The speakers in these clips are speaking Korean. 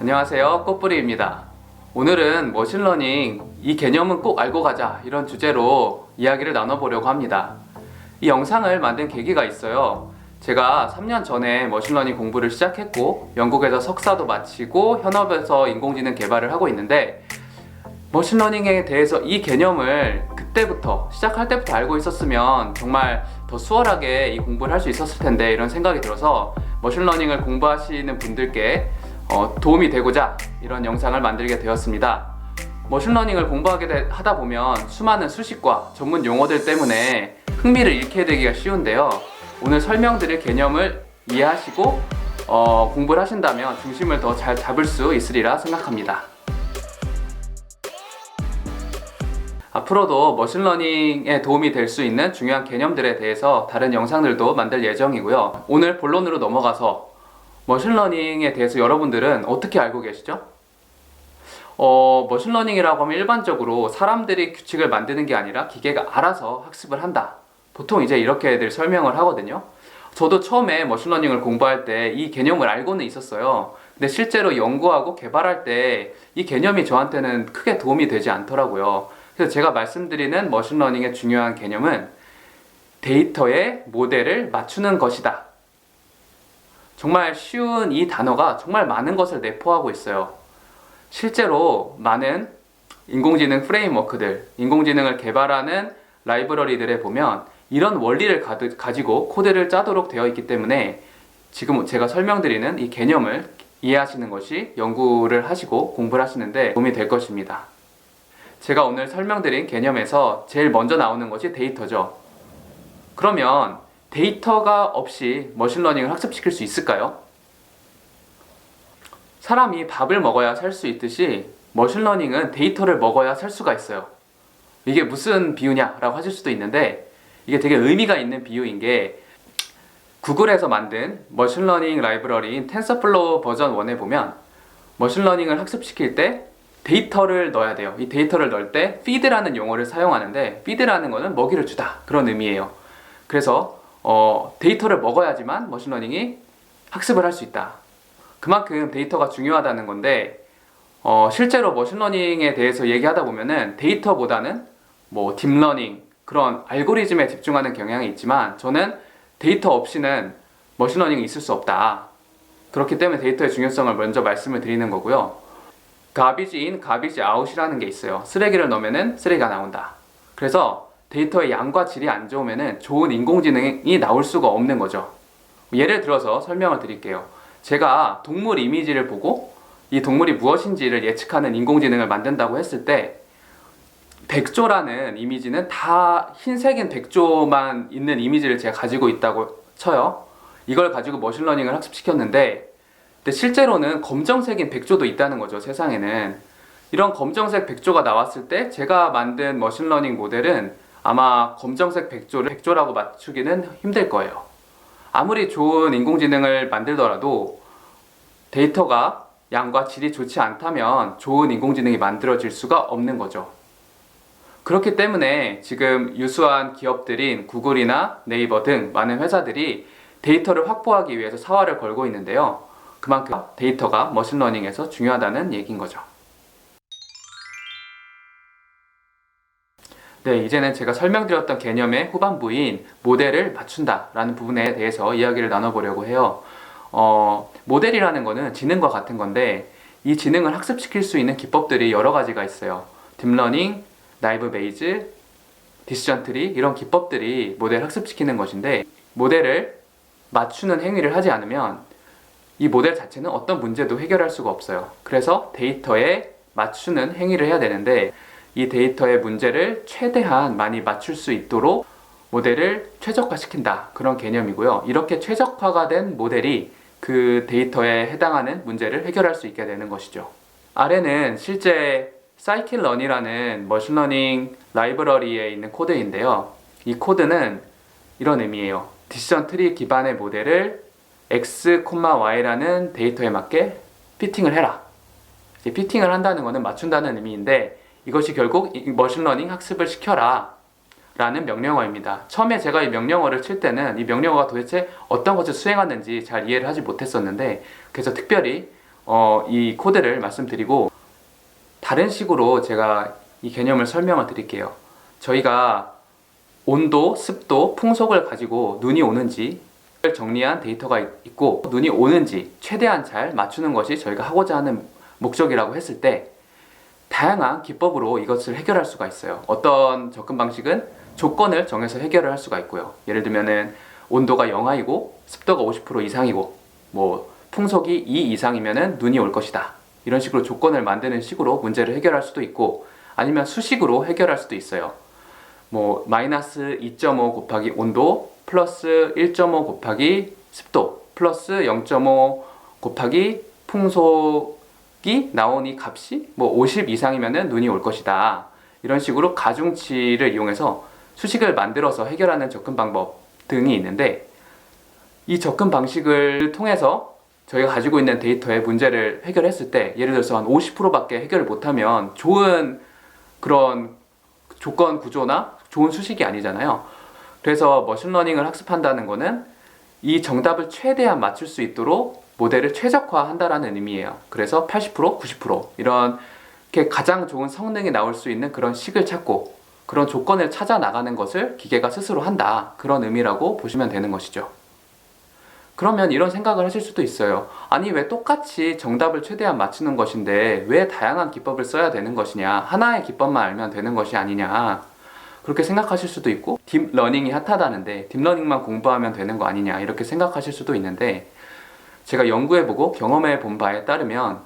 안녕하세요, 꽃뿌리입니다. 오늘은 머신러닝 이 개념은 꼭 알고 가자 이런 주제로 이야기를 나눠보려고 합니다. 이 영상을 만든 계기가 있어요. 제가 3년 전에 머신러닝 공부를 시작했고 영국에서 석사도 마치고 현업에서 인공지능 개발을 하고 있는데 머신러닝에 대해서 이 개념을 그때부터 시작할 때부터 알고 있었으면 정말 더 수월하게 이 공부를 할 수 있었을 텐데 이런 생각이 들어서 머신러닝을 공부하시는 분들께 도움이 되고자 이런 영상을 만들게 되었습니다. 머신러닝을 공부하게 하다 보면 수많은 수식과 전문 용어들 때문에 흥미를 잃게 되기가 쉬운데요. 오늘 설명드릴 개념을 이해하시고 공부를 하신다면 중심을 더 잘 잡을 수 있으리라 생각합니다. 앞으로도 머신러닝에 도움이 될 수 있는 중요한 개념들에 대해서 다른 영상들도 만들 예정이고요. 오늘 본론으로 넘어가서 머신러닝에 대해서 여러분들은 어떻게 알고 계시죠? 머신러닝이라고 하면 일반적으로 사람들이 규칙을 만드는 게 아니라 기계가 알아서 학습을 한다. 보통 이제 이렇게들 설명을 하거든요. 저도 처음에 머신러닝을 공부할 때 이 개념을 알고는 있었어요. 근데 실제로 연구하고 개발할 때 이 개념이 저한테는 크게 도움이 되지 않더라고요. 그래서 제가 말씀드리는 머신러닝의 중요한 개념은 데이터에 모델을 맞추는 것이다. 정말 쉬운 이 단어가 정말 많은 것을 내포하고 있어요. 실제로 많은 인공지능 프레임워크들, 인공지능을 개발하는 라이브러리들에 보면 이런 원리를 가지고 코드를 짜도록 되어 있기 때문에 지금 제가 설명드리는 이 개념을 이해하시는 것이 연구를 하시고 공부를 하시는데 도움이 될 것입니다. 제가 오늘 설명드린 개념에서 제일 먼저 나오는 것이 데이터죠. 그러면 데이터가 없이 머신러닝을 학습시킬 수 있을까요? 사람이 밥을 먹어야 살 수 있듯이 머신러닝은 데이터를 먹어야 살 수가 있어요. 이게 무슨 비유냐라고 하실 수도 있는데 이게 되게 의미가 있는 비유인 게 구글에서 만든 머신러닝 라이브러리인 텐서플로우 버전 1에 보면 머신러닝을 학습시킬 때 데이터를 넣어야 돼요. 이 데이터를 넣을 때 feed라는 용어를 사용하는데 feed라는 거는 먹이를 주다 그런 의미예요. 그래서 데이터를 먹어야지만 머신러닝이 학습을 할 수 있다. 그만큼 데이터가 중요하다는 건데 실제로 머신러닝에 대해서 얘기하다 보면은 데이터보다는 뭐 딥러닝 그런 알고리즘에 집중하는 경향이 있지만 저는 데이터 없이는 머신러닝이 있을 수 없다. 그렇기 때문에 데이터의 중요성을 먼저 말씀을 드리는 거고요. garbage in, garbage out이라는 게 있어요. 쓰레기를 넣으면은 쓰레기가 나온다. 그래서 데이터의 양과 질이 안 좋으면은 좋은 인공지능이 나올 수가 없는 거죠. 예를 들어서 설명을 드릴게요. 제가 동물 이미지를 보고 이 동물이 무엇인지를 예측하는 인공지능을 만든다고 했을 때 백조라는 이미지는 다 흰색인 백조만 있는 이미지를 제가 가지고 있다고 쳐요. 이걸 가지고 머신러닝을 학습시켰는데 근데 실제로는 검정색인 백조도 있다는 거죠. 세상에는. 이런 검정색 백조가 나왔을 때 제가 만든 머신러닝 모델은 아마 검정색 백조를 백조라고 맞추기는 힘들 거예요. 아무리 좋은 인공지능을 만들더라도 데이터가 양과 질이 좋지 않다면 좋은 인공지능이 만들어질 수가 없는 거죠. 그렇기 때문에 지금 유수한 기업들인 구글이나 네이버 등 많은 회사들이 데이터를 확보하기 위해서 사활을 걸고 있는데요. 그만큼 데이터가 머신러닝에서 중요하다는 얘기인 거죠. 네, 이제는 제가 설명드렸던 개념의 후반부인 모델을 맞춘다 라는 부분에 대해서 이야기를 나눠보려고 해요. 모델이라는 거는 지능과 같은 건데 이 지능을 학습시킬 수 있는 기법들이 여러 가지가 있어요. 딥러닝, 나이브 베이즈, 디시전 트리 이런 기법들이 모델을 학습시키는 것인데 모델을 맞추는 행위를 하지 않으면 이 모델 자체는 어떤 문제도 해결할 수가 없어요. 그래서 데이터에 맞추는 행위를 해야 되는데 이 데이터의 문제를 최대한 많이 맞출 수 있도록 모델을 최적화시킨다. 그런 개념이고요. 이렇게 최적화가 된 모델이 그 데이터에 해당하는 문제를 해결할 수 있게 되는 것이죠. 아래는 실제 scikit-learn이라는 머신러닝 라이브러리에 있는 코드인데요. 이 코드는 이런 의미예요. 디시전 트리 기반의 모델을 x, y라는 데이터에 맞게 피팅을 해라. 이제 피팅을 한다는 것은 맞춘다는 의미인데 이것이 결국 머신러닝 학습을 시켜라 라는 명령어입니다. 처음에 제가 이 명령어를 칠 때는 이 명령어가 도대체 어떤 것을 수행하는지 잘 이해를 하지 못했었는데 그래서 특별히 이 코드를 말씀드리고 다른 식으로 제가 이 개념을 설명을 드릴게요. 저희가 온도, 습도, 풍속을 가지고 눈이 오는지 정리한 데이터가 있고 눈이 오는지 최대한 잘 맞추는 것이 저희가 하고자 하는 목적이라고 했을 때 다양한 기법으로 이것을 해결할 수가 있어요. 어떤 접근 방식은 조건을 정해서 해결을 할 수가 있고요. 예를 들면은 온도가 영하이고 습도가 50% 이상이고 뭐 풍속이 2 이상이면은 눈이 올 것이다. 이런 식으로 조건을 만드는 식으로 문제를 해결할 수도 있고 아니면 수식으로 해결할 수도 있어요. 뭐 마이너스 2.5 곱하기 온도 플러스 1.5 곱하기 습도 플러스 0.5 곱하기 풍속이 나온 이 값이 뭐 50 이상이면은 눈이 올 것이다. 이런 식으로 가중치를 이용해서 수식을 만들어서 해결하는 접근 방법 등이 있는데 이 접근 방식을 통해서 저희가 가지고 있는 데이터의 문제를 해결했을 때 예를 들어서 한 50%밖에 해결을 못하면 좋은 그런 조건 구조나 좋은 수식이 아니잖아요. 그래서 머신러닝을 학습한다는 거는 이 정답을 최대한 맞출 수 있도록 모델을 최적화한다라는 의미예요. 그래서 80%, 90% 이렇게 가장 좋은 성능이 나올 수 있는 그런 식을 찾고 그런 조건을 찾아 나가는 것을 기계가 스스로 한다. 그런 의미라고 보시면 되는 것이죠. 그러면 이런 생각을 하실 수도 있어요. 아니 왜 똑같이 정답을 최대한 맞추는 것인데 왜 다양한 기법을 써야 되는 것이냐, 하나의 기법만 알면 되는 것이 아니냐, 그렇게 생각하실 수도 있고 딥러닝이 핫하다는데 딥러닝만 공부하면 되는 거 아니냐 이렇게 생각하실 수도 있는데 제가 연구해보고 경험해본 바에 따르면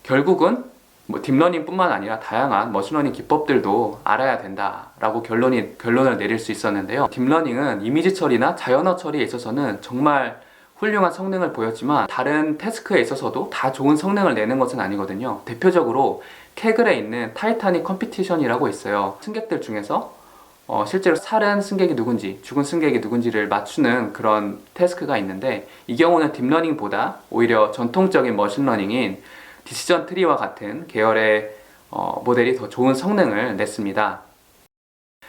결국은 뭐 딥러닝뿐만 아니라 다양한 머신러닝 기법들도 알아야 된다라고 결론을 내릴 수 있었는데요. 딥러닝은 이미지 처리나 자연어 처리에 있어서는 정말 훌륭한 성능을 보였지만 다른 태스크에 있어서도 다 좋은 성능을 내는 것은 아니거든요. 대표적으로 케글에 있는 타이타닉 컴피티션이라고 있어요. 승객들 중에서 실제로 살은 승객이 누군지 죽은 승객이 누군지를 맞추는 그런 태스크가 있는데 이 경우는 딥러닝보다 오히려 전통적인 머신러닝인 디시전 트리와 같은 계열의 모델이 더 좋은 성능을 냈습니다.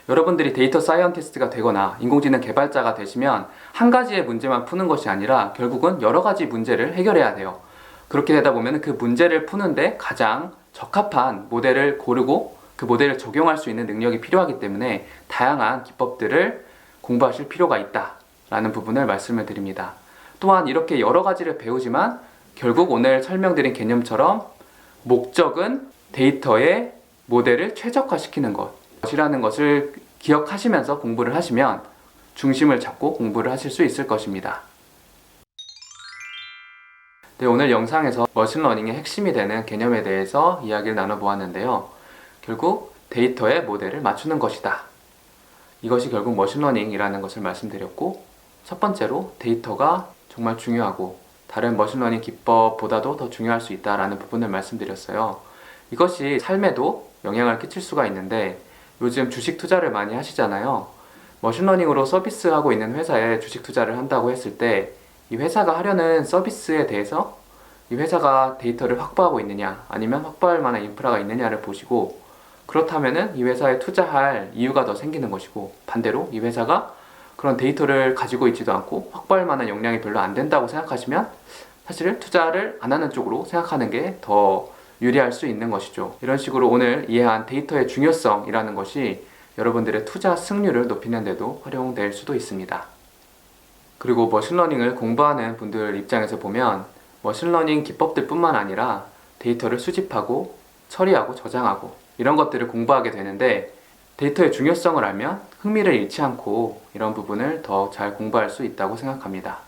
여러분들이 데이터 사이언티스트가 되거나 인공지능 개발자가 되시면 한 가지의 문제만 푸는 것이 아니라 결국은 여러 가지 문제를 해결해야 돼요. 그렇게 되다 보면 그 문제를 푸는데 가장 적합한 모델을 고르고 그 모델을 적용할 수 있는 능력이 필요하기 때문에 다양한 기법들을 공부하실 필요가 있다라는 부분을 말씀을 드립니다. 또한 이렇게 여러 가지를 배우지만 결국 오늘 설명드린 개념처럼 목적은 데이터의 모델을 최적화시키는 것이라는 것을 기억하시면서 공부를 하시면 중심을 잡고 공부를 하실 수 있을 것입니다. 네, 오늘 영상에서 머신러닝의 핵심이 되는 개념에 대해서 이야기를 나눠보았는데요. 결국 데이터의 모델을 맞추는 것이다. 이것이 결국 머신러닝이라는 것을 말씀드렸고 첫 번째로 데이터가 정말 중요하고 다른 머신러닝 기법보다도 더 중요할 수 있다라는 부분을 말씀드렸어요. 이것이 삶에도 영향을 끼칠 수가 있는데 요즘 주식 투자를 많이 하시잖아요. 머신러닝으로 서비스하고 있는 회사에 주식 투자를 한다고 했을 때 이 회사가 하려는 서비스에 대해서 이 회사가 데이터를 확보하고 있느냐 아니면 확보할 만한 인프라가 있느냐를 보시고 그렇다면은 이 회사에 투자할 이유가 더 생기는 것이고 반대로 이 회사가 그런 데이터를 가지고 있지도 않고 확보할 만한 역량이 별로 안 된다고 생각하시면 사실 투자를 안 하는 쪽으로 생각하는 게 더 유리할 수 있는 것이죠. 이런 식으로 오늘 이해한 데이터의 중요성이라는 것이 여러분들의 투자 승률을 높이는 데도 활용될 수도 있습니다. 그리고 머신러닝을 공부하는 분들 입장에서 보면 머신러닝 기법들 뿐만 아니라 데이터를 수집하고 처리하고 저장하고 이런 것들을 공부하게 되는데 데이터의 중요성을 알면 흥미를 잃지 않고 이런 부분을 더 잘 공부할 수 있다고 생각합니다.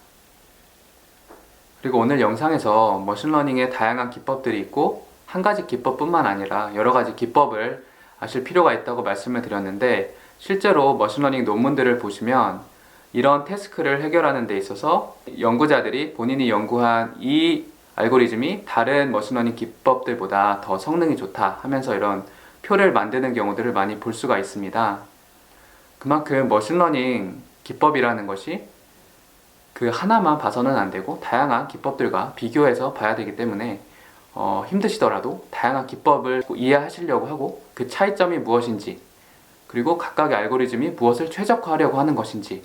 그리고 오늘 영상에서 머신러닝의 다양한 기법들이 있고 한 가지 기법뿐만 아니라 여러 가지 기법을 아실 필요가 있다고 말씀을 드렸는데 실제로 머신러닝 논문들을 보시면 이런 태스크를 해결하는 데 있어서 연구자들이 본인이 연구한 이 알고리즘이 다른 머신러닝 기법들보다 더 성능이 좋다 하면서 이런 표를 만드는 경우들을 많이 볼 수가 있습니다. 그만큼 머신러닝 기법이라는 것이 그 하나만 봐서는 안 되고 다양한 기법들과 비교해서 봐야 되기 때문에 힘드시더라도 다양한 기법을 이해하시려고 하고 그 차이점이 무엇인지 그리고 각각의 알고리즘이 무엇을 최적화하려고 하는 것인지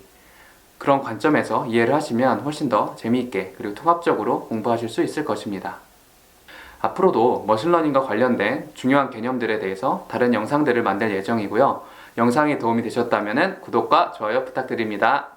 그런 관점에서 이해를 하시면 훨씬 더 재미있게 그리고 통합적으로 공부하실 수 있을 것입니다. 앞으로도 머신러닝과 관련된 중요한 개념들에 대해서 다른 영상들을 만들 예정이고요. 영상이 도움이 되셨다면 구독과 좋아요 부탁드립니다.